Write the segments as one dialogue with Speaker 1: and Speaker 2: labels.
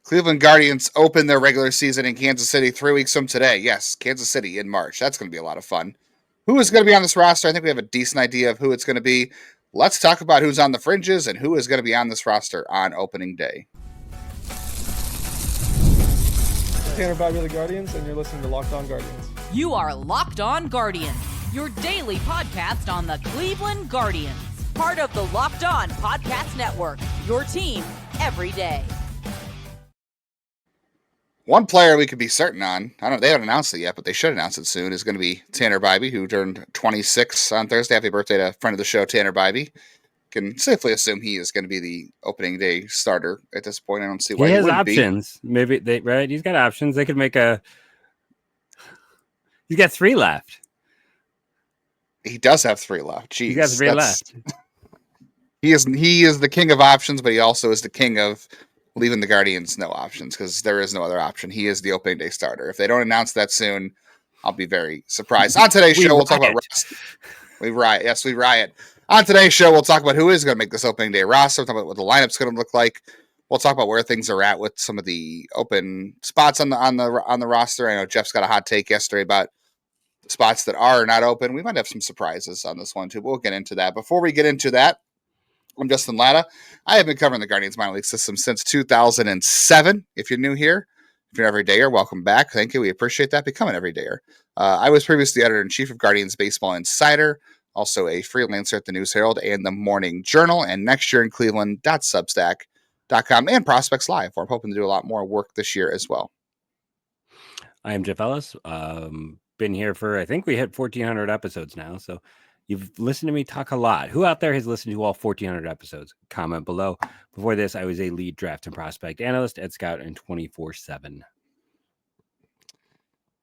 Speaker 1: Cleveland Guardians open their regular season in Kansas City 3 weeks from today. Yes, Kansas City in March. That's going to be a lot of fun. Who is going to be on this roster? I think we have a decent idea of who it's going to be. Let's talk about who's on the fringes and who is going to be on this roster on opening day.
Speaker 2: Tanner Bobby of the Guardians, and you're listening to Locked On Guardians.
Speaker 3: You are Locked On Guardians, your daily podcast on the Cleveland Guardians. Part of the Locked On Podcast Network, your team every day.
Speaker 1: One player we could be certain on, they haven't announced it yet, but they should announce it soon, is going to be Tanner Bybee, who turned 26 on Thursday. Happy birthday to a friend of the show, Tanner Bybee. Can safely assume he is going to be the opening day starter at this point. I don't see why
Speaker 4: he has
Speaker 1: wouldn't
Speaker 4: options.
Speaker 1: Be.
Speaker 4: Maybe right? He's got options. They could make a. He's got 3 left.
Speaker 1: He does have 3 left. Jeez,
Speaker 4: he's got 3 left.
Speaker 1: He is the king of options, but he also is the king of leaving the Guardians no options because there is no other option. He is the opening day starter. If they don't announce that soon, I'll be very surprised. On today's show, we'll talk about rest. We riot. Yes, we riot. On today's show, we'll talk about who is going to make this opening day roster. We'll talk about what the lineup's going to look like. We'll talk about where things are at with some of the open spots on the roster. I know Jeff's got a hot take yesterday about spots that are not open. We might have some surprises on this one too. But we'll get into that. Before we get into that, I'm Justin Latta. I have been covering the Guardians minor league system since 2007. If you're new here, if you're an everydayer, welcome back. Thank you. We appreciate that. Become an everydayer. I was previously editor-in-chief of Guardians Baseball Insider, also a freelancer at the News Herald and the Morning Journal, and next year in Cleveland.substack.com and Prospects Live, where I'm hoping to do a lot more work this year as well.
Speaker 4: I am Jeff Ellis. Been here for, I think we hit 1,400 episodes now, so you've listened to me talk a lot. Who out there has listened to all 1,400 episodes? Comment below. Before this, I was a lead draft and prospect analyst at Scout and 24/7.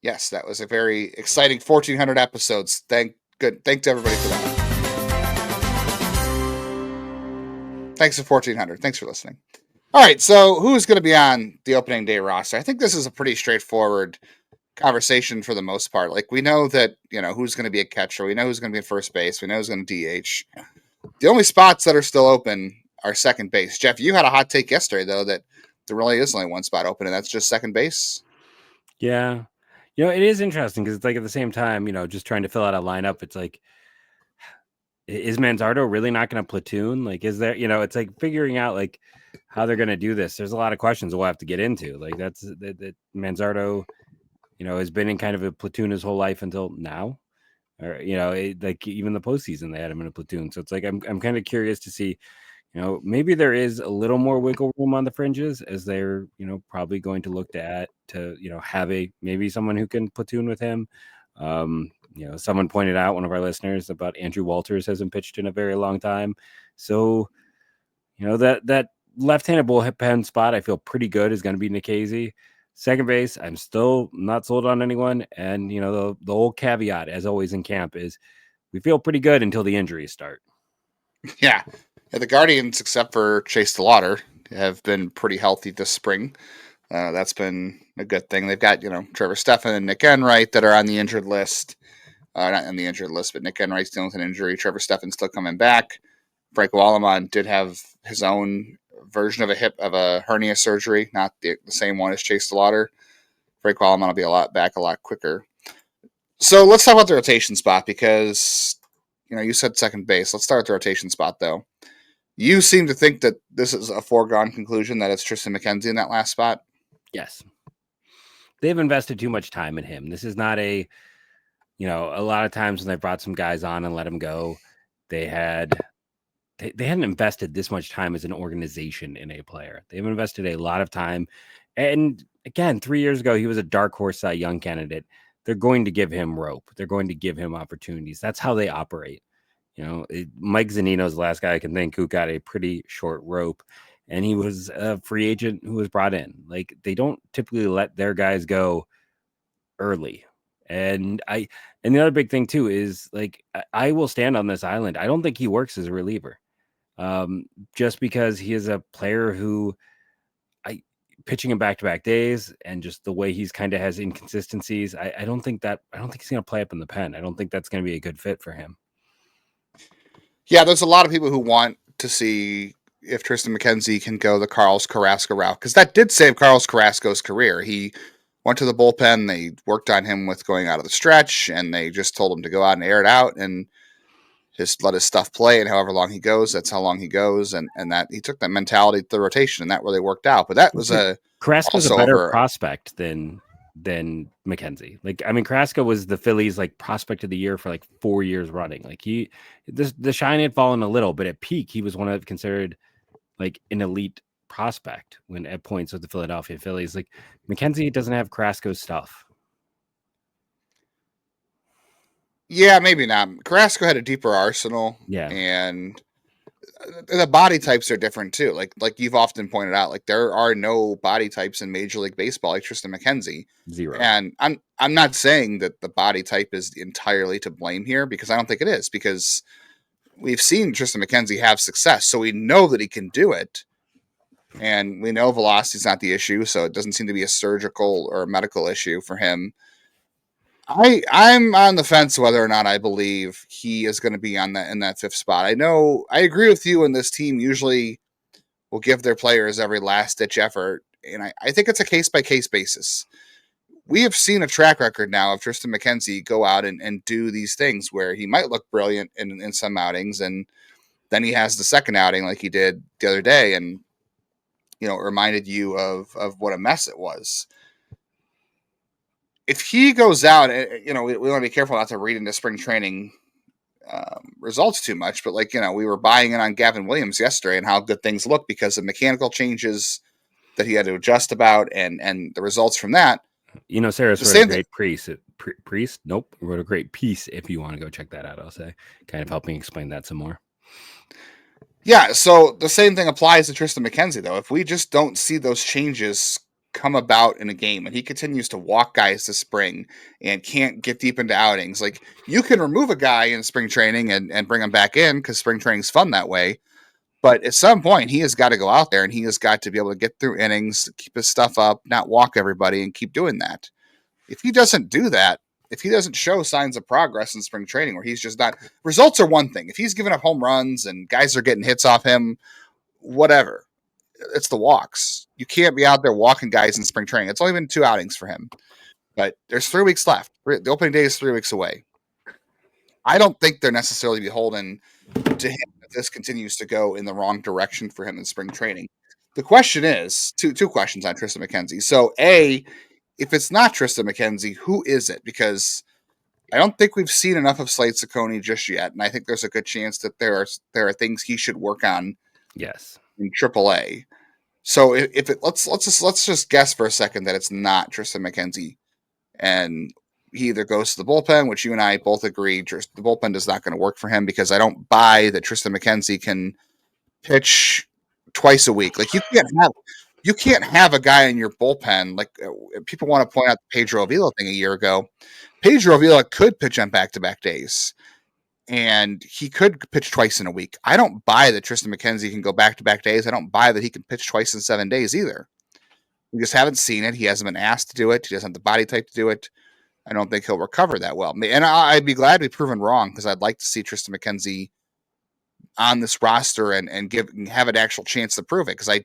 Speaker 1: Yes, that was a very exciting 1,400 episodes. Thanks to everybody for that. Thanks for 1,400. Thanks for listening. All right, so who's going to be on the opening day roster? I think this is a pretty straightforward conversation for the most part. Like, we know that, who's going to be a catcher. We know who's going to be at first base. We know who's going to DH. The only spots that are still open are second base. Jeff, you had a hot take yesterday, though, that there really is only one spot open, and that's just second base.
Speaker 4: Yeah. It is interesting because it's like at the same time, just trying to fill out a lineup. It's like, is Manzardo really not going to platoon? Like, is there, it's like figuring out like how they're going to do this. There's a lot of questions we'll have to get into. Like that Manzardo, has been in kind of a platoon his whole life until now, or, like even the postseason, they had him in a platoon. So it's like, I'm kind of curious to see, maybe there is a little more wiggle room on the fringes as they're, probably going to look to have maybe someone who can platoon with him. Someone pointed out, one of our listeners, about Andrew Walters hasn't pitched in a very long time. So, that left-handed bullpen spot, I feel pretty good, is going to be Nikhazy. Second base, I'm still not sold on anyone. And, the old caveat, as always in camp, is we feel pretty good until the injuries start.
Speaker 1: Yeah. The Guardians, except for Chase DeLauter, have been pretty healthy this spring. That's been a good thing. They've got, Trevor Stephan and Nick Enright that are on the injured list. Not on the injured list, but Nick Enright's dealing with an injury. Trevor Stephan's still coming back. Frank Wallman did have his own version of a hernia surgery, not the same one as Chase DeLauter. Frank Wallman will be a lot quicker. So let's talk about the rotation spot because, you said second base. Let's start with the rotation spot, though. You seem to think that this is a foregone conclusion that it's Triston McKenzie in that last spot?
Speaker 4: Yes. They've invested too much time in him. This is not a lot of times when they brought some guys on and let them go, they hadn't invested this much time as an organization in a player. They've invested a lot of time. And again, 3 years ago, he was a dark horse Cy Young candidate. They're going to give him rope. They're going to give him opportunities. That's how they operate. Mike Zunino's the last guy I can think who got a pretty short rope, and he was a free agent who was brought in. Like, they don't typically let their guys go early. And the other big thing too is, like, I will stand on this island. I don't think he works as a reliever, just because he is a player who pitching in back-to-back days and just the way he's kind of has inconsistencies. I don't think he's going to play up in the pen. I don't think that's going to be a good fit for him.
Speaker 1: Yeah, there's a lot of people who want to see if Triston McKenzie can go the Carlos Carrasco route, because that did save Carlos Carrasco's career. He went to the bullpen. They worked on him with going out of the stretch, and they just told him to go out and air it out and just let his stuff play. And however long he goes, that's how long he goes. And that he took that mentality to the rotation, and that really worked out. But that was
Speaker 4: Carrasco's
Speaker 1: also
Speaker 4: a better
Speaker 1: over
Speaker 4: prospect than McKenzie. Like, I mean, Carrasco was the Phillies like prospect of the year for like 4 years running. Like the shine had fallen a little, but at peak, he was one of considered like an elite prospect when at points with the Philadelphia Phillies. Like McKenzie doesn't have Carrasco's stuff.
Speaker 1: Yeah, maybe not. Carrasco had a deeper arsenal.
Speaker 4: Yeah.
Speaker 1: And the body types are different too. Like you've often pointed out, like there are no body types in Major League Baseball like Triston McKenzie.
Speaker 4: Zero.
Speaker 1: And I'm not saying that the body type is entirely to blame here, because I don't think it is, because we've seen Triston McKenzie have success, so we know that he can do it. And we know velocity is not the issue, so it doesn't seem to be a surgical or a medical issue for him. I'm on the fence whether or not I believe he is going to be in that fifth spot. I agree with you, and this team usually will give their players every last ditch effort, and I think it's a case by case basis. We have seen a track record now of Triston McKenzie go out and do these things where he might look brilliant in some outings, and then he has the second outing like he did the other day, and it reminded you of what a mess it was. If he goes out, we want to be careful not to read into spring training results too much, but we were buying in on Gavin Williams yesterday and how good things look because of mechanical changes that he had to adjust about and the results from that.
Speaker 4: Sarah's wrote a great priest. Nope. Wrote a great piece. If you want to go check that out, I'll say, kind of helping explain that some more.
Speaker 1: Yeah. So the same thing applies to Triston McKenzie, though. If we just don't see those changes come about in a game and he continues to walk guys to spring and can't get deep into outings, like you can remove a guy in spring training and bring him back in because spring training's fun that way. But at some point he has got to go out there and he has got to be able to get through innings, keep his stuff up, not walk everybody, and keep doing that. If he doesn't do that, if he doesn't show signs of progress in spring training where he's just not, results are one thing. If he's giving up home runs and guys are getting hits off him, whatever. It's the walks. You can't be out there walking guys in spring training. It's only been 2 outings for him, but there's 3 weeks left. The opening day is 3 weeks away. I don't think they're necessarily beholden to him if this continues to go in the wrong direction for him in spring training. The question is two questions on Triston McKenzie. So A, if it's not Triston McKenzie, who is it? Because I don't think we've seen enough of Slade Ciccone just yet, and I think there's a good chance that there are things he should work on.
Speaker 4: Yes.
Speaker 1: In AAA. So if it let's just guess for a second that it's not Triston McKenzie, and he either goes to the bullpen, which you and I both agree the bullpen is not going to work for him, because I don't buy that Triston McKenzie can pitch twice a week. Like you can't have a guy in your bullpen. Like people want to point out the Pedro Avila thing a year ago. Pedro Avila could pitch on back-to-back days, and he could pitch twice in a week. I don't buy that Triston McKenzie can go back-to-back days. I don't buy that he can pitch twice in 7 days either. We just haven't seen it. He hasn't been asked to do it. He doesn't have the body type to do it. I don't think he'll recover that well. And I'd be glad to be proven wrong, because I'd like to see Triston McKenzie on this roster and have an actual chance to prove it, because I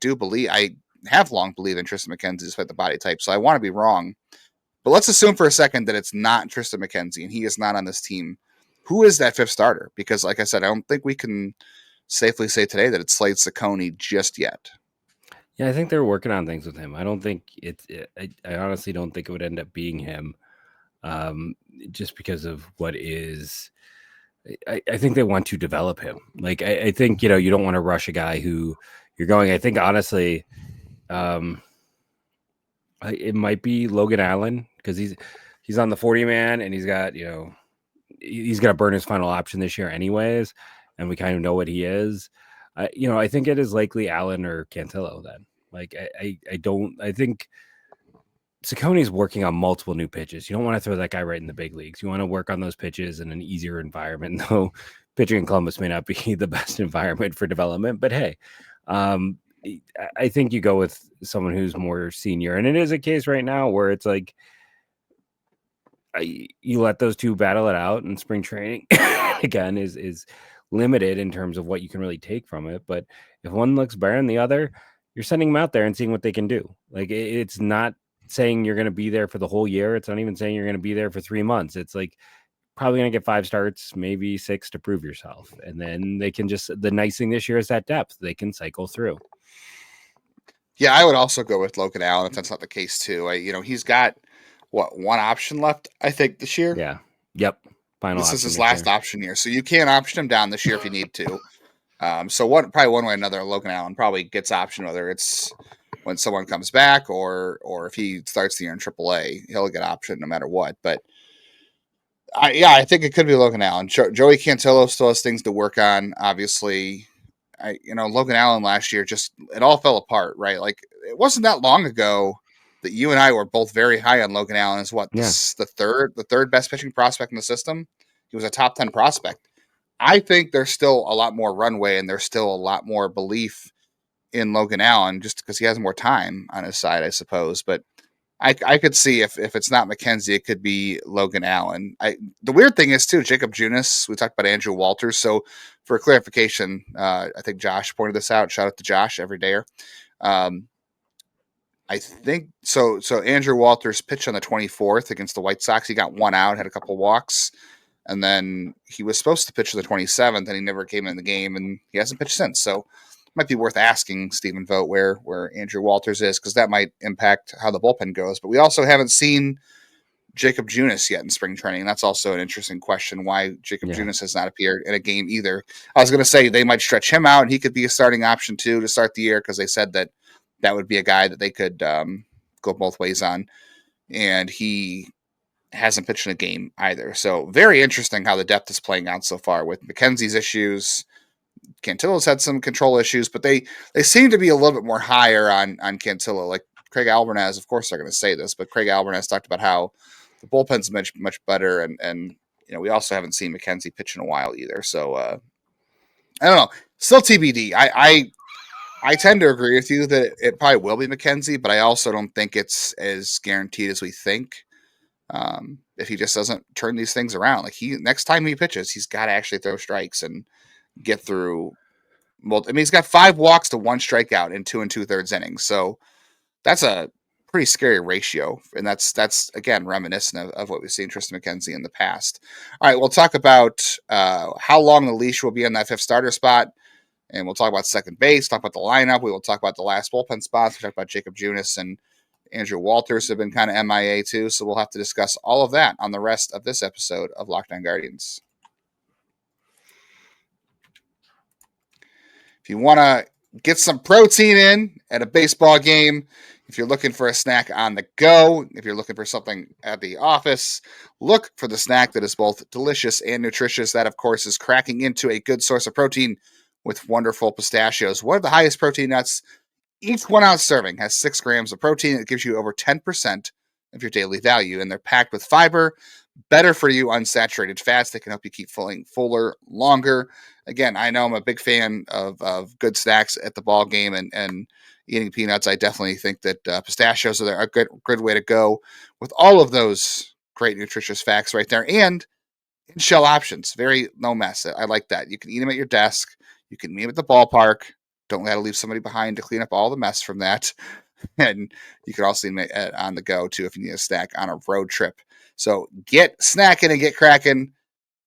Speaker 1: have long believed in Triston McKenzie despite the body type, so I want to be wrong. But let's assume for a second that it's not Triston McKenzie and he is not on this team. Who is that fifth starter? Because, like I said, I don't think we can safely say today that it's Slade Ciccone just yet.
Speaker 4: Yeah, I think they're working on things with him. I don't think I honestly don't think it would end up being him, just because of what is. I think they want to develop him. Like I think you don't want to rush a guy who you're going. I think honestly, it might be Logan Allen, because he's on the 40-man and he's got he's going to burn his final option this year anyways, and we kind of know what he is. I think it is likely Allen or Cantillo then. Like I think Ciccone's working on multiple new pitches. You don't want to throw that guy right in the big leagues. You want to work on those pitches in an easier environment, though pitching in Columbus may not be the best environment for development. But hey, I think you go with someone who's more senior, and it is a case right now where it's like you let those two battle it out in spring training. Again, is limited in terms of what you can really take from it. But if one looks better than the other, you're sending them out there and seeing what they can do. Like it's not saying you're going to be there for the whole year. It's not even saying you're going to be there for 3 months. It's like probably going to get 5 starts, maybe 6 to prove yourself. And then they can just, the nice thing this year is that depth. They can cycle through.
Speaker 1: Yeah, I would also go with Logan Allen if that's not the case too. He's got one option left, I think, this year.
Speaker 4: Yeah. Yep. Final.
Speaker 1: This is his last option year, so you can't option him down this year if you need to. So probably one way or another, Logan Allen probably gets option, whether it's when someone comes back or if he starts the year in AAA, he'll get option no matter what. But I think it could be Logan Allen. Joey Cantillo still has things to work on, obviously. Logan Allen last year, it all fell apart, right? Like, it wasn't that long ago that you and I were both very high on Logan Allen as the third best pitching prospect in the system. He was a top 10 prospect. I think there's still a lot more runway and there's still a lot more belief in Logan Allen just because he has more time on his side, I suppose. But I could see if it's not McKenzie, it could be Logan Allen. The weird thing is, too, Jakob Junis, we talked about Andrew Walters. So for clarification, I think Josh pointed this out. Shout out to Josh, everydayer. I think so. So Andrew Walters pitched on the 24th against the White Sox. He got 1 out, had a couple walks. And then he was supposed to pitch the 27th, and he never came in the game, and he hasn't pitched since. So it might be worth asking Stephen Vogt where Andrew Walters is, because that might impact how the bullpen goes. But we also haven't seen Jakob Junis yet in spring training. That's also an interesting question, why Jakob Junis has not appeared in a game either. I was going to say they might stretch him out, and he could be a starting option, too, to start the year, because they said that would be a guy that they could go both ways on. And he hasn't pitched in a game either. So very interesting how the depth is playing out so far with McKenzie's issues. Cantillo's had some control issues, but they seem to be a little bit more higher on Cantillo. Like Craig Albernaz, of course they're going to say this, but Craig Albernaz talked about how the bullpen's much better, and we also haven't seen McKenzie pitch in a while either. So I don't know. Still TBD. I tend to agree with you that it probably will be McKenzie, but I also don't think it's as guaranteed as we think. If he just doesn't turn these things around, like next time he pitches, he's got to actually throw strikes and get through. He's got 5 walks to 1 strikeout in 2 2/3 innings. So that's a pretty scary ratio. And that's again, reminiscent of what we've seen Triston McKenzie in the past. All right. We'll talk about, how long the leash will be on that 5th starter spot. And we'll talk about second base, talk about the lineup. We will talk about the last bullpen spots. We'll talk about Jakob Junis and Andrew Walters have been kind of MIA too, so we'll have to discuss all of that on the rest of this episode of Locked On Guardians. If you want to get some protein in at a baseball game, if you're looking for a snack on the go, if you're looking for something at the office, look for the snack that is both delicious and nutritious. That, of course, is cracking into a good source of protein with wonderful pistachios. One of the highest protein nuts. Each 1 ounce serving has 6 grams of protein. It gives you over 10% of your daily value, and they're packed with fiber, better for you unsaturated fats that can help you keep feeling fuller longer. Again, I know I'm a big fan of good snacks at the ball game and eating peanuts. I definitely think that pistachios are a good way to go with all of those great nutritious facts right there. And in shell options, very no mess. I like that. You can eat them at your desk. You can eat them at the ballpark. Don't let it leave somebody behind to clean up all the mess from that. And you can also eat it on the go, too, if you need a snack on a road trip. So get snacking and get cracking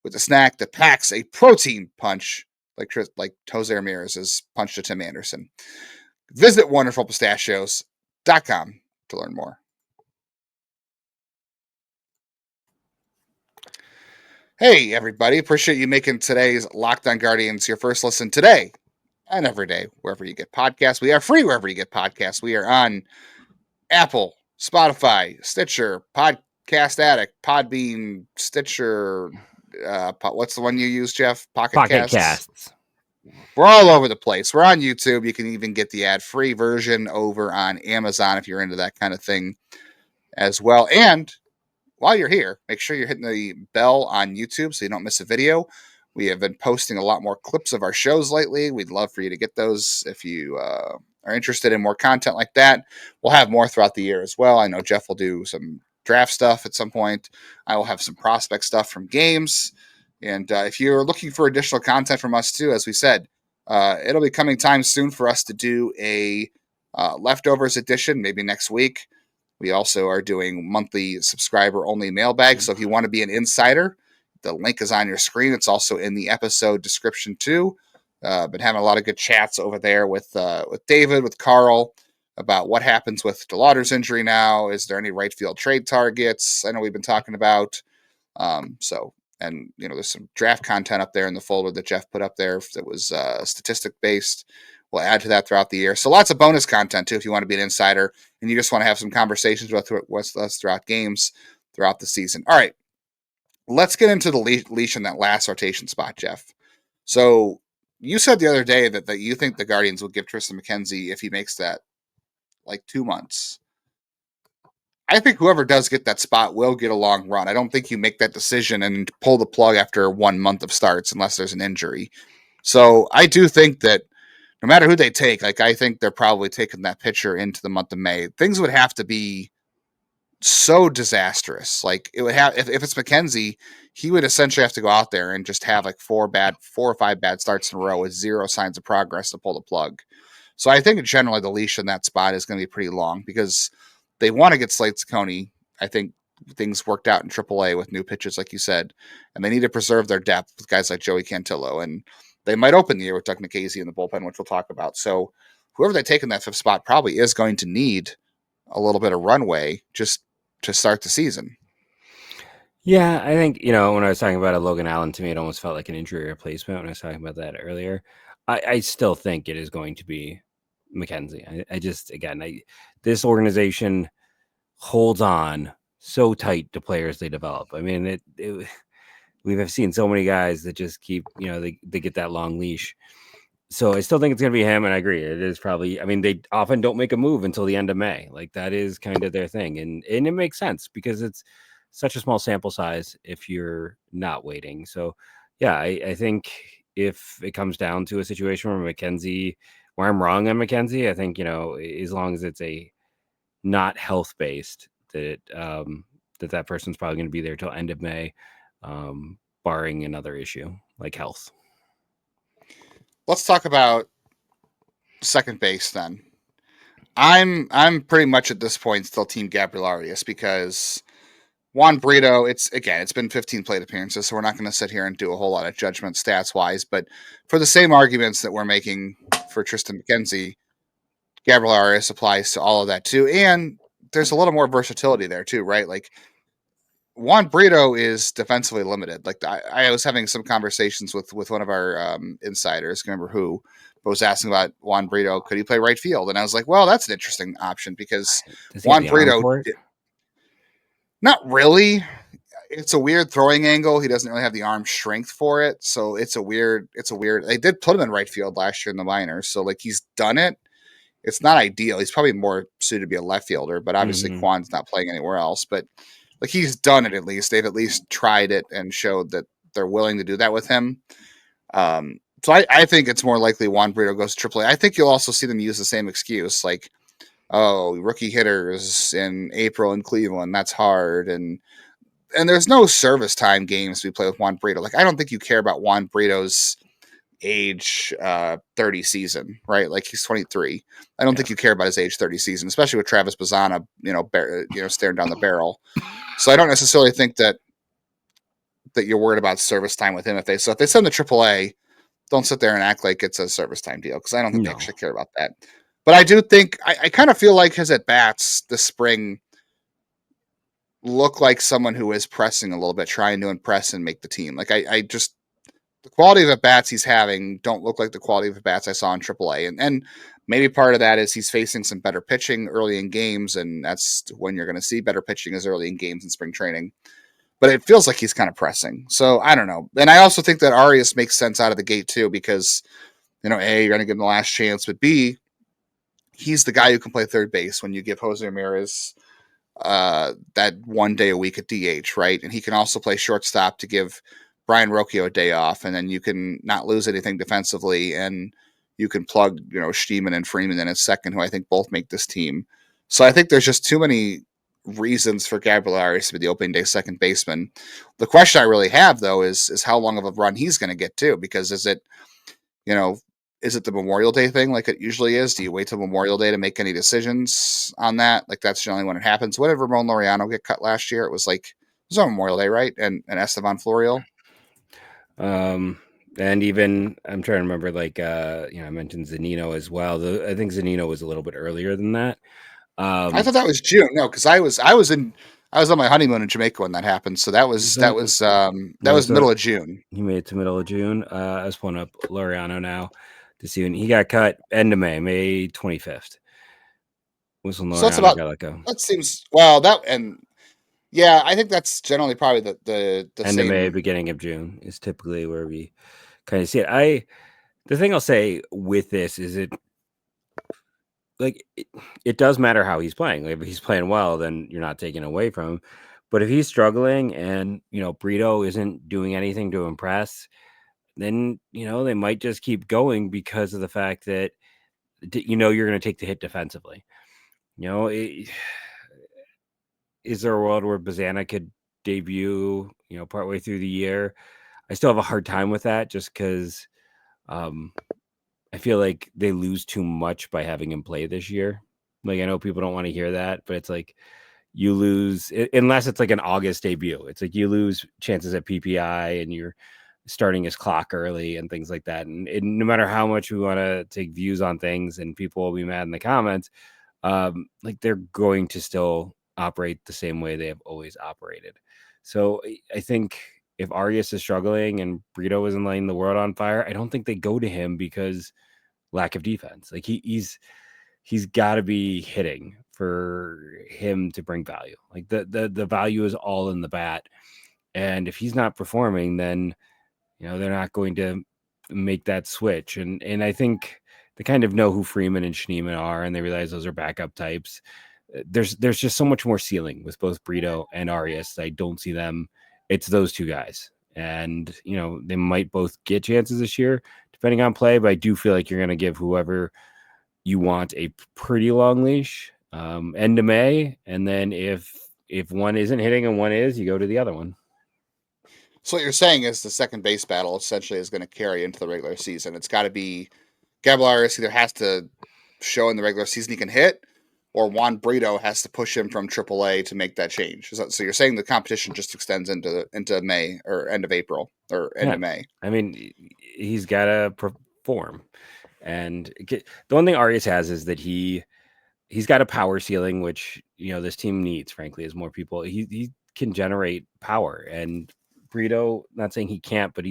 Speaker 1: with a snack that packs a protein punch like Jose Ramirez's punch to Tim Anderson. Visit wonderfulpistachios.com to learn more. Hey, everybody. Appreciate you making today's Locked On Guardians your first listen today and every day, wherever you get podcasts. We are free wherever you get podcasts. We are on Apple, Spotify, Stitcher, Podcast Addict, Podbean, Stitcher. What's the one you use, Jeff? Pocket Casts. We're all over the place. We're on YouTube. You can even get the ad-free version over on Amazon if you're into that kind of thing as well. And while you're here, make sure you're hitting the bell on YouTube so you don't miss a video. We have been posting a lot more clips of our shows lately. We'd love for you to get those if you are interested in more content like that. We'll have more throughout the year as well. I know Jeff will do some draft stuff at some point. I will have some prospect stuff from games. And if you're looking for additional content from us too, as we said, it'll be coming time soon for us to do a leftovers edition, maybe next week. We also are doing monthly subscriber only mailbag. So if you want to be an insider, the link is on your screen. It's also in the episode description too. Been having a lot of good chats over there with David, with Carl, about what happens with DeLauder's injury now. Is there any right field trade targets? I know we've been talking about. And there's some draft content up there in the folder that Jeff put up there that was statistic based. We'll add to that throughout the year. So lots of bonus content too if you want to be an insider and you just want to have some conversations with us throughout games throughout the season. All right, let's get into the leash in that last rotation spot, Jeff. So you said the other day that you think the Guardians will give Triston McKenzie if he makes that like 2 months. I think whoever does get that spot will get a long run. I don't think you make that decision and pull the plug after 1 month of starts unless there's an injury. So I do think that no matter who they take, I think they're probably taking that pitcher into the month of May. Things would have to be so disastrous. It would have, if it's McKenzie, he would essentially have to go out there and just have 4 or 5 bad starts in a row with 0 signs of progress to pull the plug. So I think generally the leash in that spot is going to be pretty long because they want to get Slade Ciccone. I think things worked out in AAA with new pitches, like you said, and they need to preserve their depth with guys like Joey Cantillo. And they might open the year with Doug Nikhazy in the bullpen, which we'll talk about. So whoever they take in that 5th spot probably is going to need a little bit of runway just to start the season.
Speaker 4: Yeah, I think, when I was talking about Logan Allen, to me, it almost felt like an injury replacement when I was talking about that earlier. I still think it is going to be McKenzie. This organization holds on so tight to players they develop. I mean, we have seen so many guys that just keep, they get that long leash. So I still think it's going to be him, and I agree. It is probably, they often don't make a move until the end of May. That is kind of their thing. And it makes sense because it's such a small sample size if you're not waiting. So, yeah, I think if it comes down to a situation where I'm wrong on McKenzie, I think, as long as it's a not health-based, that person's probably going to be there till end of May, barring another issue like health.
Speaker 1: Let's talk about second base then. I'm pretty much at this point still team Gabriel Arias because Juan Brito, it's been 15 plate appearances, so we're not going to sit here and do a whole lot of judgment stats-wise, but for the same arguments that we're making for Triston McKenzie, Gabriel Arias applies to all of that too, and there's a little more versatility there too, right? Juan Brito is defensively limited. I was having some conversations with one of our insiders, can't remember who, but was asking about Juan Brito. Could he play right field? And I was like, well, that's an interesting option because Juan Brito, not really. It's a weird throwing angle. He doesn't really have the arm strength for it, so it's a weird. They did put him in right field last year in the minors, so he's done it. It's not ideal. He's probably more suited to be a left fielder, but obviously Juan's not playing anywhere else. But he's done it at least. They've at least tried it and showed that they're willing to do that with him. So I think it's more likely Juan Brito goes to AAA. I think you'll also see them use the same excuse, rookie hitters in April in Cleveland, that's hard. And there's no service time games we play with Juan Brito. I don't think you care about Juan Brito's age 30 season, right? He's 23. I don't think you care about his age 30 season, especially with Travis Bazzana, staring down the barrel. So I don't necessarily think that you're worried about service time with him. If they send the AAA, don't sit there and act like it's a service time deal because I don't think they actually care about that. But I do think I kind of feel like his at bats this spring look like someone who is pressing a little bit, trying to impress and make the team. The quality of at-bats he's having don't look like the quality of at-bats I saw in AAA. And maybe part of that is he's facing some better pitching early in games, and that's when you're going to see better pitching is early in games in spring training. But it feels like he's kind of pressing. So I don't know. And I also think that Arias makes sense out of the gate too because, A, you're going to give him the last chance, but B, he's the guy who can play third base when you give Jose Ramirez that 1 day a week at DH, right? And he can also play shortstop to give Brian Rocchio a day off, and then you can not lose anything defensively, and you can plug, Steeman and Freeman in at second, who I think both make this team. So I think there's just too many reasons for Gabriel Arias to be the opening day second baseman. The question I really have, though, is how long of a run he's going to get to, because is it the Memorial Day thing like it usually is? Do you wait till Memorial Day to make any decisions on that? Like, that's generally when it happens. When did Ramon Laureano get cut last year? It was on Memorial Day, right? And Esteban Florial.
Speaker 4: And even I'm trying to remember, like, I mentioned Zunino as well. I think Zunino was a little bit earlier than that.
Speaker 1: I thought that was June. No, because I was on my honeymoon in Jamaica when that happened. So that was middle of June.
Speaker 4: He made it to middle of June. I was pulling up Laureano now to see when he got cut. End of May 25th. Was when Laureano got let go.
Speaker 1: That seems I think that's generally probably the
Speaker 4: end of May, beginning of June is typically where we kind of see it. The thing I'll say with this is it does matter how he's playing. Like, if he's playing well, then you're not taking away from him. But if he's struggling and, Brito isn't doing anything to impress, then, they might just keep going because of the fact that, you're going to take the hit defensively. Is there a world where Bazana could debut, partway through the year? I still have a hard time with that just because I feel like they lose too much by having him play this year. Like, I know people don't want to hear that, but it's like you lose unless it's like an August debut. It's like you lose chances at PPI and you're starting his clock early and things like that. And no matter how much we want to take views on things and people will be mad in the comments, like, they're going to still operate the same way they have always operated. So I think if Arias is struggling and Brito isn't lighting the world on fire, I don't think they go to him because lack of defense. Like, he's got to be hitting for him to bring value. Like, the value is all in the bat. And if he's not performing, then, they're not going to make that switch. And I think they kind of know who Freeman and Schneemann are, and they realize those are backup types. There's just so much more ceiling with both Brito and Arias. I don't see them. It's those two guys. And, they might both get chances this year, depending on play, but I do feel like you're going to give whoever you want a pretty long leash, end of May. And then if one isn't hitting and one is, you go to the other one.
Speaker 1: So what you're saying is the second base battle essentially is going to carry into the regular season. It's got to be Gabriel Arias either has to show in the regular season he can hit, or Juan Brito has to push him from AAA to make that change. So you're saying the competition just extends into May or end of April or end of May.
Speaker 4: I mean, he's got to perform. And the one thing Arias has is that he's got a power ceiling, which, this team needs, frankly, is more people. He can generate power. And Brito, not saying he can't, but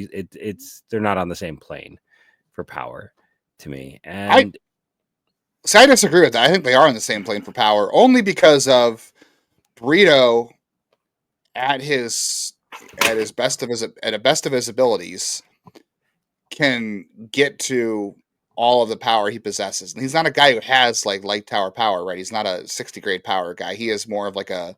Speaker 4: they're not on the same plane for power to me. And
Speaker 1: I disagree with that. I think they are on the same plane for power, only because of Brito at a best of his abilities can get to all of the power he possesses. And he's not a guy who has like light tower power, right? He's not a 60 grade power guy. He is more of like a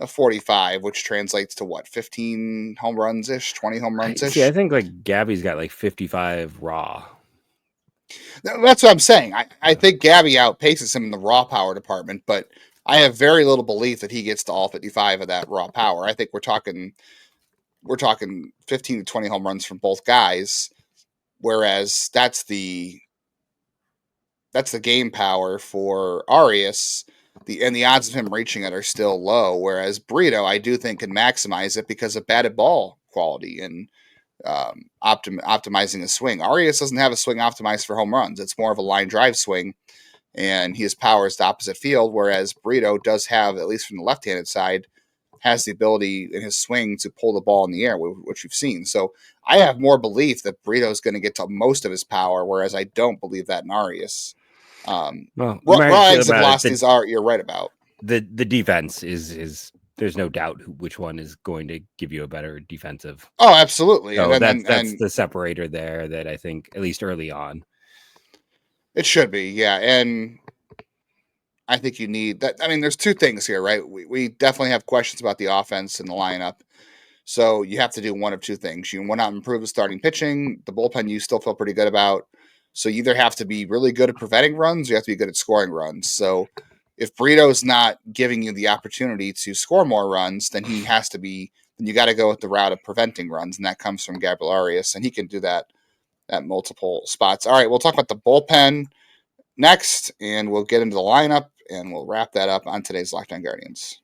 Speaker 1: 45, which translates to what, 15 home runs ish, 20 home runs ish.
Speaker 4: See, I think like Gabby's got like 55 raw.
Speaker 1: That's what I'm saying. I think Gabby outpaces him in the raw power department, but I have very little belief that he gets to all 55 of that raw power. I think we're talking 15 to 20 home runs from both guys, whereas that's the game power for Arias. The odds of him reaching it are still low, whereas Brito, I do think, can maximize it because of batted ball quality and optimizing his swing. Arias doesn't have a swing optimized for home runs. It's more of a line drive swing, and his power is the opposite field, whereas Brito does have, at least from the left-handed side, has the ability in his swing to pull the ball in the air, which we've seen. So I have more belief that Brito is going to get to most of his power, whereas I don't believe that in Arias. Raw exit velocities you're right about.
Speaker 4: The defense is there's no doubt which one is going to give you a better defensive.
Speaker 1: Oh, absolutely.
Speaker 4: So that's the separator there that I think, at least early on,
Speaker 1: it should be. Yeah. And I think you need that. I mean, there's two things here, right? We definitely have questions about the offense and the lineup. So you have to do one of two things. You want to improve the starting pitching. The bullpen you still feel pretty good about. So you either have to be really good at preventing runs or you have to be good at scoring runs. So if Brito's not giving you the opportunity to score more runs, then he has to be. Then you got to go with the route of preventing runs, and that comes from Gabriel Arias, and he can do that at multiple spots. All right, we'll talk about the bullpen next, and we'll get into the lineup, and we'll wrap that up on today's Locked On Guardians.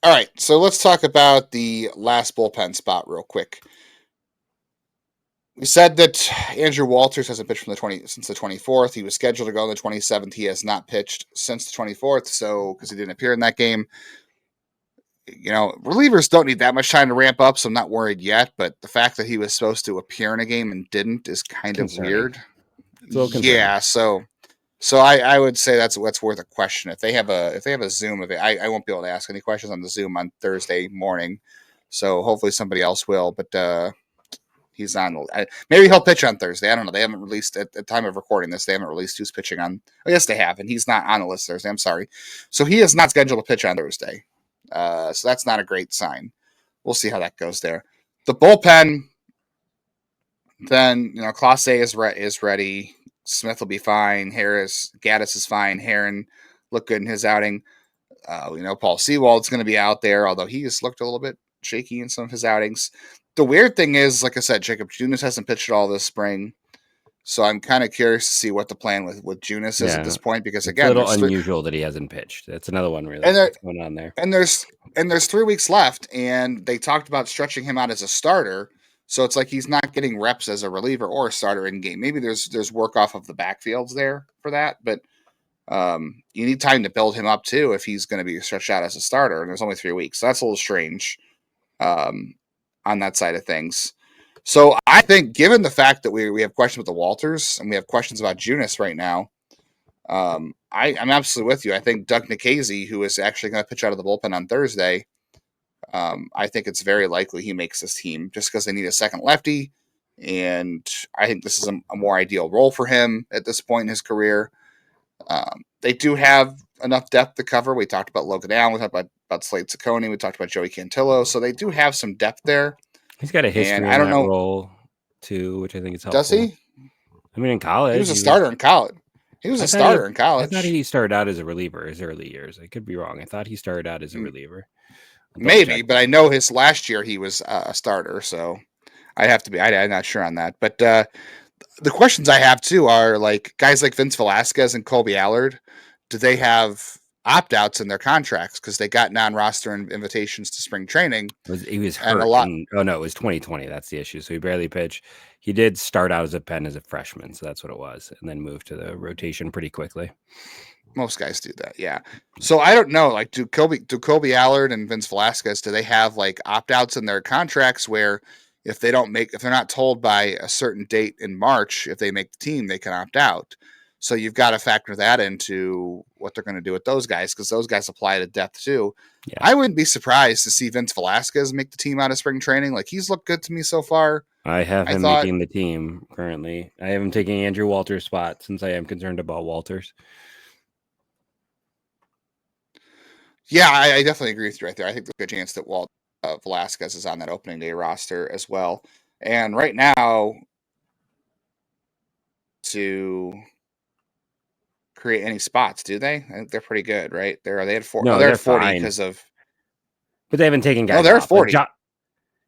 Speaker 1: All right, so let's talk about the last bullpen spot real quick. We said that Andrew Walters hasn't pitched since the 24th. He was scheduled to go on the 27th. He has not pitched since the 24th, so because he didn't appear in that game. Relievers don't need that much time to ramp up, so I'm not worried yet. But the fact that he was supposed to appear in a game and didn't is kind of weird.
Speaker 4: It's a little concerning.
Speaker 1: Yeah, so I would say that's worth a question. If they have a Zoom of it, I won't be able to ask any questions on the Zoom on Thursday morning. So hopefully somebody else will. But he's on. Maybe he'll pitch on Thursday. I don't know. They haven't released at the time of recording this. They haven't released who's pitching on. Oh, yes, they have, and he's not on the list Thursday. I'm sorry. So he is not scheduled to pitch on Thursday. So that's not a great sign. We'll see how that goes there. The bullpen, then Clase is ready. Smith will be fine. Gaddis is fine. Herron looked good in his outing. Paul Sewald's going to be out there, although he has looked a little bit shaky in some of his outings. The weird thing is, like I said, Jakob Junis hasn't pitched at all this spring. So I'm kind of curious to see what the plan with Junis is at this point, because again,
Speaker 4: it's a little unusual that he hasn't pitched. That's another one really what's going on there.
Speaker 1: And there's 3 weeks left, and they talked about stretching him out as a starter. So it's like he's not getting reps as a reliever or a starter in game. Maybe there's work off of the backfields there for that, but you need time to build him up too if he's going to be stretched out as a starter. And there's only 3 weeks, so that's a little strange on that side of things. So I think, given the fact that we have questions with the Walters and we have questions about Junis right now, I'm absolutely with you. I think Doug Nikhazy, who is actually going to pitch out of the bullpen on Thursday, I think it's very likely he makes this team just because they need a second lefty, and I think this is a more ideal role for him at this point in his career. They do have enough depth to cover. We talked about Logan Allen. We talked about Slade Ciccone. We talked about Joey Cantillo. So they do have some depth there.
Speaker 4: He's got a history in that role too, which I think is helpful.
Speaker 1: Does he?
Speaker 4: I mean, in college,
Speaker 1: he was a starter in college. I
Speaker 4: thought he started out as a reliever his early years. I could be wrong. I thought he started out as a reliever.
Speaker 1: Maybe, but I know his last year he was a starter, so I'm not sure on that. But the questions I have too are like guys like Vince Velasquez and Colby Allard. Do they have opt-outs in their contracts because they got non-roster invitations to spring training?
Speaker 4: He was hurt. It was 2020. That's the issue. So he barely pitched. He did start out as a freshman, so that's what it was, and then moved to the rotation pretty quickly.
Speaker 1: Most guys do that, yeah. So I don't know. Like, do Colby Allard and Vince Velasquez, do they have like opt-outs in their contracts where if they're not told by a certain date in March if they make the team, they can opt out? So you've got to factor that into what they're going to do with those guys, because those guys apply to depth too. Yeah. I wouldn't be surprised to see Vince Velasquez make the team out of spring training. Like, he's looked good to me so far.
Speaker 4: I have him making the team currently. I have him taking Andrew Walters' spot since I am concerned about Walters.
Speaker 1: Yeah, I definitely agree with you right there. I think there's a good chance that Velasquez is on that opening day roster as well. And right now, to create any spots, do they? I think they're pretty good, right? They had 40. No, they're at 40 because of.
Speaker 4: But they haven't taken guys.
Speaker 1: No, they're at 40.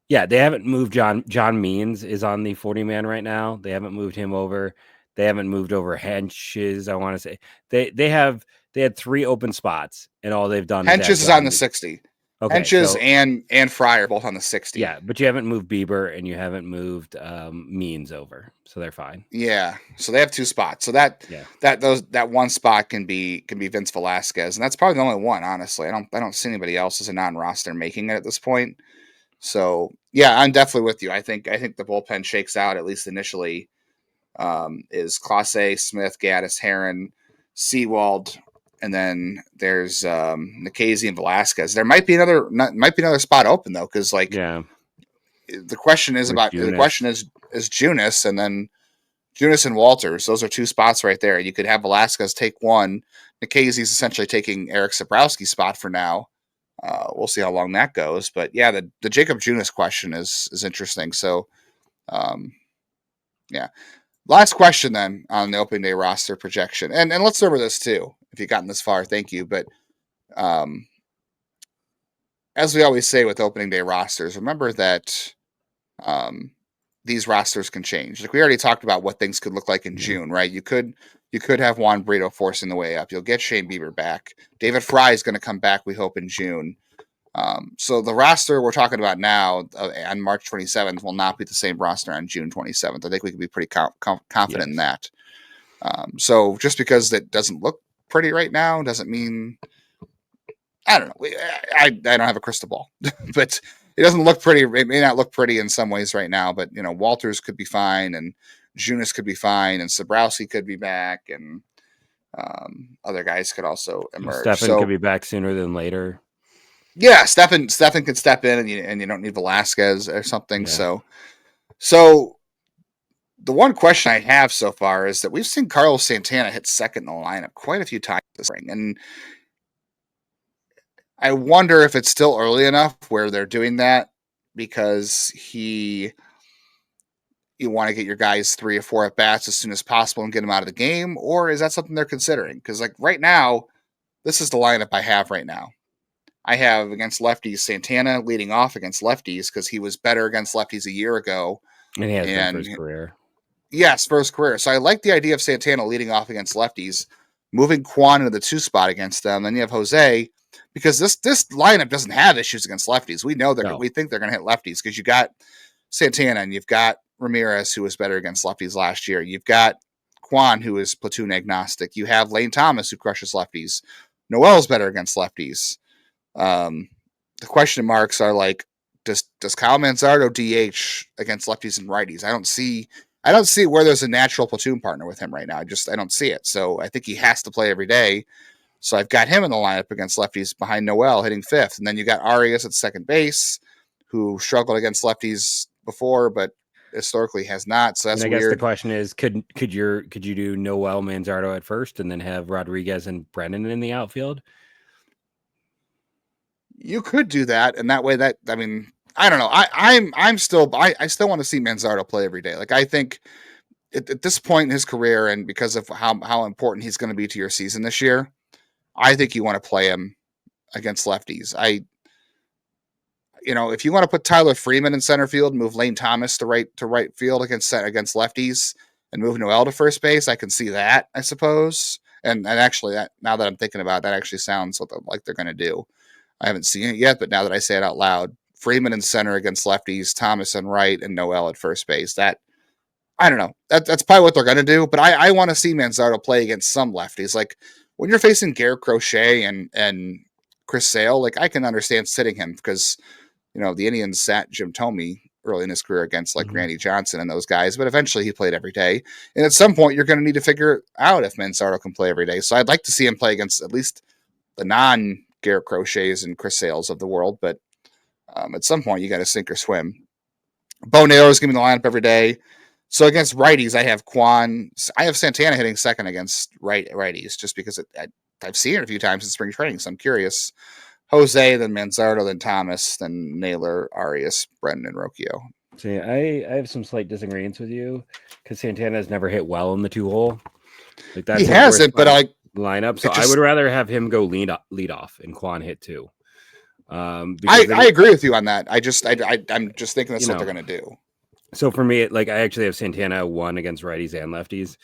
Speaker 4: They haven't moved John Means is on the 40 man right now. They haven't moved him over. They haven't moved over Henches. I want to say they had 3 open spots, and all they've done.
Speaker 1: Henches is on the 60. Okay, Henches and Fryer both on the 60.
Speaker 4: Yeah, but you haven't moved Bieber and you haven't moved Means over, so they're fine.
Speaker 1: Yeah, so they have 2 spots. So that one spot can be Vince Velasquez, and that's probably the only one. Honestly, I don't see anybody else as a non-roster making it at this point. So yeah, I'm definitely with you. I think the bullpen shakes out, at least initially. Is Clase, Smith, Gaddis, Herron, Sewald, and then there's Nikhazy and Velasquez. There might be another spot open though, because the question is Junis, and then Junis and Walters. Those are 2 spots right there. You could have Velasquez take one. Nikhazy's essentially taking Erik Sabrowski's spot for now. We'll see how long that goes, but yeah, the Jakob Junis question is interesting. So Yeah. Last question then on the opening day roster projection. And let's remember this too. If you've gotten this far, thank you. But as we always say with opening day rosters, remember that these rosters can change. Like we already talked about what things could look like in June, right? You could have Juan Brito forcing the way up. You'll get Shane Bieber back. David Fry is going to come back, we hope, in June. So the roster we're talking about now on March 27th will not be the same roster on June 27th. I think we can be pretty confident in that. So just because it doesn't look pretty right now doesn't mean, I don't know. I don't have a crystal ball, but it doesn't look pretty. It may not look pretty in some ways right now, but Walters could be fine, and Junis could be fine, and Sabrowski could be back, and other guys could also emerge.
Speaker 4: Stefan could be back sooner than later.
Speaker 1: Yeah, Stefan could step in, and you don't need Velasquez or something.
Speaker 4: Yeah.
Speaker 1: So the one question I have so far is that we've seen Carlos Santana hit second in the lineup quite a few times this spring, and I wonder if it's still early enough where they're doing that because you want to get your guys 3 or 4 at bats as soon as possible and get them out of the game, or is that something they're considering? Because like right now, this is the lineup I have right now. I have against lefties Santana leading off against lefties because he was better against lefties a year ago.
Speaker 4: And he has been first career.
Speaker 1: Yes, first career. So I like the idea of Santana leading off against lefties, moving Quan into the 2 spot against them. Then you have Jose, because this lineup doesn't have issues against lefties. We know we think they're going to hit lefties because you got Santana and you've got Ramirez, who was better against lefties last year. You've got Quan, who is platoon agnostic. You have Lane Thomas, who crushes lefties. Noel's better against lefties. The question marks are like, does Kyle Manzardo DH against lefties and righties? I don't see where there's a natural platoon partner with him right now. I don't see it. So I think he has to play every day. So I've got him in the lineup against lefties behind Noel hitting 5th. And then you got Arias at second base, who struggled against lefties before, but historically has not. So that's
Speaker 4: I
Speaker 1: weird.
Speaker 4: guess the question is, could you do Noel Manzardo at first and then have Rodriguez and Brennan in the outfield?
Speaker 1: You could do that, and that way I don't know. I still want to see Manzardo play every day. Like I think at this point in his career, and because of how important he's going to be to your season this year, I think you want to play him against lefties. If you want to put Tyler Freeman in center field, move Lane Thomas to right field against lefties, and move Noel to first base, I can see that, I suppose. And actually, now that I'm thinking about it, that actually sounds like they're going to do. I haven't seen it yet, but now that I say it out loud, Freeman in center against lefties, Thomas on right, and Noel at first base. That, I don't know. That's probably what they're going to do, but I want to see Manzardo play against some lefties. Like when you're facing Garrett Crochet and Chris Sale, like I can understand sitting him because, the Indians sat Jim Thome early in his career against Randy Johnson and those guys, but eventually he played every day. And at some point, you're going to need to figure out if Manzardo can play every day. So I'd like to see him play against at least the non-Garrett Crochets and Chris Sales of the world, but at some point, you got to sink or swim. Bo Naylor is going to be in the lineup every day. So against righties, I have Quan. I have Santana hitting second against righties just because I've seen it a few times in spring training, so I'm curious. Jose, then Manzardo, then Thomas, then Naylor, Arias, Brennan, and Rocchio.
Speaker 4: See, I have some slight disagreements with you because Santana has never hit well in the 2-hole. Like that's
Speaker 1: he hasn't, but
Speaker 4: lineup. So I would rather have him go lead off and Quan hit 2.
Speaker 1: I agree with you on that. I'm just thinking that's what they're going to do.
Speaker 4: So for me, I actually have Santana 1 against righties and lefties.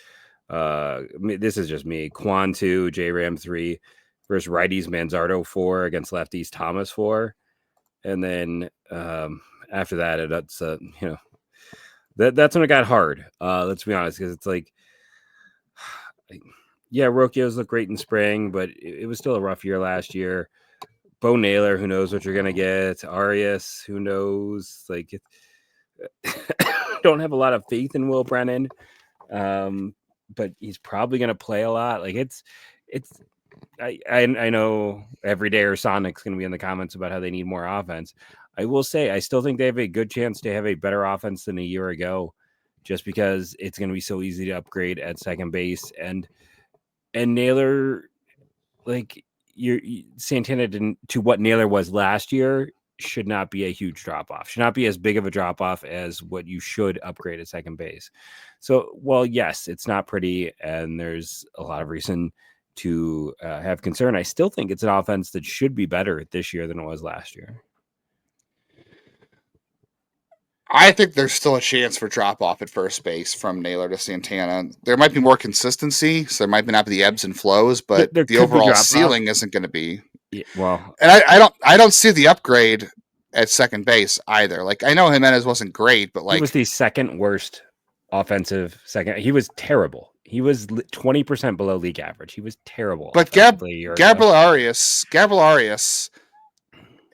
Speaker 4: This is just me. Quan 2, J-Ram 3 versus righties, Manzardo 4 against lefties, Thomas 4. And then after that, that's that's when it got hard. Let's be honest, because it's like, yeah, Rocchio's look great in spring, but it was still a rough year last year. Bo Naylor, who knows what you're gonna get? Arias, who knows? Don't have a lot of faith in Will Brennan, but he's probably gonna play a lot. I know Everyday or Sonic's gonna be in the comments about how they need more offense. I will say I still think they have a good chance to have a better offense than a year ago, just because it's gonna be so easy to upgrade at second base and Naylor, Santana didn't to what Naylor was last year should not be a huge drop off. Should not be as big of a drop off as what you should upgrade at second base. So, well, yes, it's not pretty, and there's a lot of reason to have concern. I still think it's an offense that should be better this year than it was last year.
Speaker 1: I think there's still a chance for drop off at first base from Naylor to Santana. There might be more consistency, so there might not be the ebbs and flows, but
Speaker 4: There
Speaker 1: the
Speaker 4: could be
Speaker 1: overall
Speaker 4: drop-off.
Speaker 1: ceiling isn't going to be.
Speaker 4: Yeah, well,
Speaker 1: And I don't see the upgrade at second base either. Like, I know Jimenez wasn't great, but
Speaker 4: he
Speaker 1: like
Speaker 4: was the second worst offensive second. He was terrible. He was 20% below league average. He was terrible.
Speaker 1: But
Speaker 4: offensively a year ago.
Speaker 1: Gabriel Arias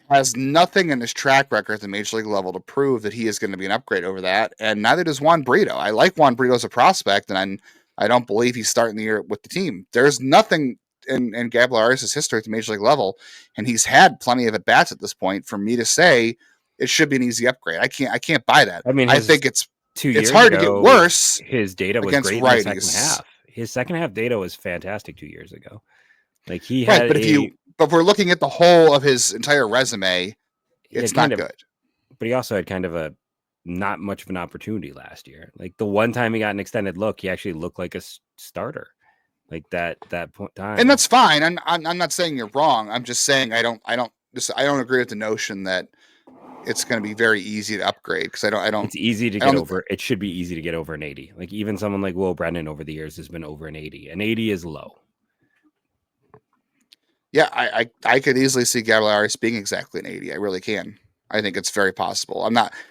Speaker 1: has nothing in his track record at the major league level to prove that he is going to be an upgrade over that, and neither does Juan Brito. I like Juan Brito as a prospect, and I don't believe he's starting the year with the team. There's nothing in Gabriel Arias' history at the major league level, and he's had plenty of at bats at this point for me to say it should be an easy upgrade. I can't buy that.
Speaker 4: I mean,
Speaker 1: I think it's
Speaker 4: 2 years
Speaker 1: hard to
Speaker 4: ago,
Speaker 1: get worse.
Speaker 4: His data was
Speaker 1: against
Speaker 4: great
Speaker 1: righties.
Speaker 4: in the second half. His second half data was fantastic 2 years ago. Like he
Speaker 1: Right,
Speaker 4: had
Speaker 1: but if we're looking at the whole of his entire resume, it's not good.
Speaker 4: But he also had kind of a not much of an opportunity last year. Like the one time he got an extended look, he actually looked like a starter. Like that point time.
Speaker 1: And that's fine. I'm not saying you're wrong. I'm just saying I don't agree with the notion that it's going to be very easy to upgrade, because I don't.
Speaker 4: It's easy to get over. It should be easy to get over an 80. Like even someone like Will Brennan over the years has been over an 80. An 80 is low.
Speaker 1: Yeah, I could easily see Gabriel Arias being exactly an 80. I really can. I think it's very possible.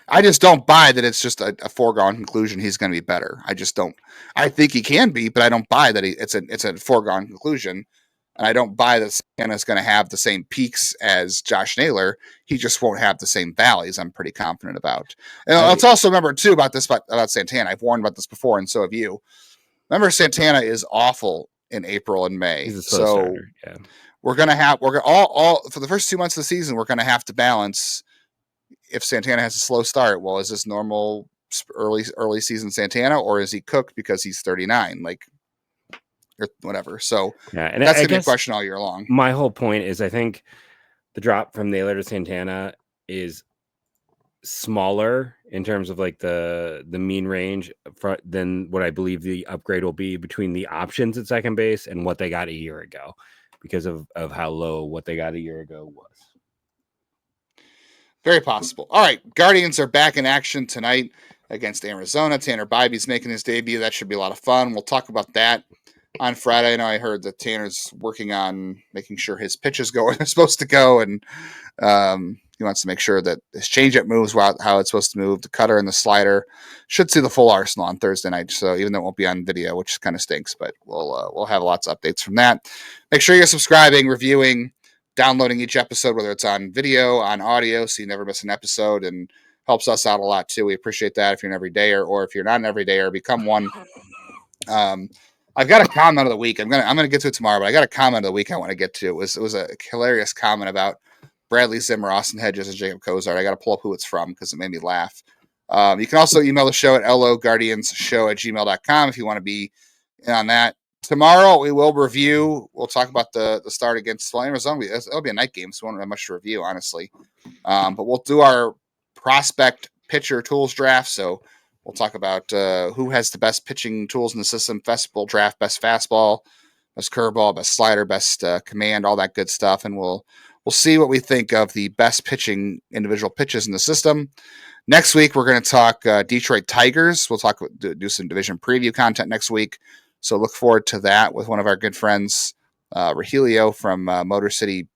Speaker 1: I just don't buy that it's just a foregone conclusion he's going to be better. I just don't. I think he can be, but I don't buy that it's a foregone conclusion. And I don't buy that Santana's going to have the same peaks as Josh Naylor. He just won't have the same valleys. I'm pretty confident about. And let's also remember too about Santana. I've warned about this before, and so have you. Remember, Santana is awful in April and May.
Speaker 4: He's a slow starter. Yeah.
Speaker 1: We're all for the first 2 months of the season, we're gonna have to balance if Santana has a slow start. Well, is this normal early season Santana, or is he cooked because he's 39? Like, or whatever. So
Speaker 4: yeah, and
Speaker 1: that's gonna be a question all year long.
Speaker 4: My whole point is I think the drop from Naylor to Santana is smaller in terms of like the mean range than what I believe the upgrade will be between the options at second base and what they got a year ago, because of how low what they got a year ago was.
Speaker 1: Very possible. All right, Guardians are back in action tonight against Arizona. Tanner Bybee's making his debut. That should be a lot of fun. We'll talk about that on Friday. I know I heard that Tanner's working on making sure his pitches go where they're supposed to go, and he wants to make sure that his changeup moves how it's supposed to move. The cutter and the slider should see the full arsenal on Thursday night. So even though it won't be on video, which kind of stinks, but we'll have lots of updates from that. Make sure you're subscribing, reviewing, downloading each episode, whether it's on video, on audio, so you never miss an episode, and helps us out a lot too. We appreciate that if you're an everydayer, or if you're not an everydayer, become one. I've got a comment of the week. I'm gonna get to it tomorrow, but I got a comment of the week I want to get to. It was a hilarious comment about Bradley Zimmer, Austin Hedges, and Jakob Kozart. I got to pull up who it's from because it made me laugh. You can also email the show at loguardianshow@gmail.com if you want to be in on that. Tomorrow we will review. We'll talk about the start against Arizona. It'll be a night game, so we won't have much to review, honestly. But we'll do our prospect pitcher tools draft. So we'll talk about who has the best pitching tools in the system, fastball draft, best fastball, best curveball, best slider, best command, all that good stuff. And we'll see what we think of the best pitching individual pitches in the system. Next week, we're going to talk Detroit Tigers. We'll do some division preview content next week. So look forward to that with one of our good friends, Rahilio from Motor City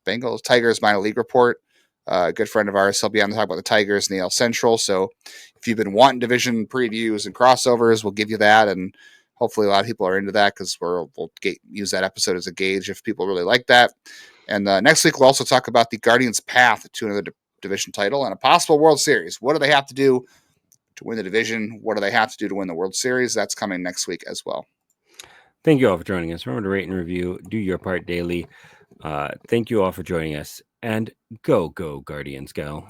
Speaker 1: Bengals Tigers Minor League Report. A good friend of ours. He'll be on to talk about the Tigers and the AL Central. So if you've been wanting division previews and crossovers, we'll give you that. And hopefully a lot of people are into that, because we'll use that episode as a gauge if people really like that. And next week, we'll also talk about the Guardians' path to another division title and a possible World Series. What do they have to do to win the division? What do they have to do to win the World Series? That's coming next week as well.
Speaker 4: Thank you all for joining us. Remember to rate and review. Do your part daily. Thank you all for joining us. And go, Guardians, go.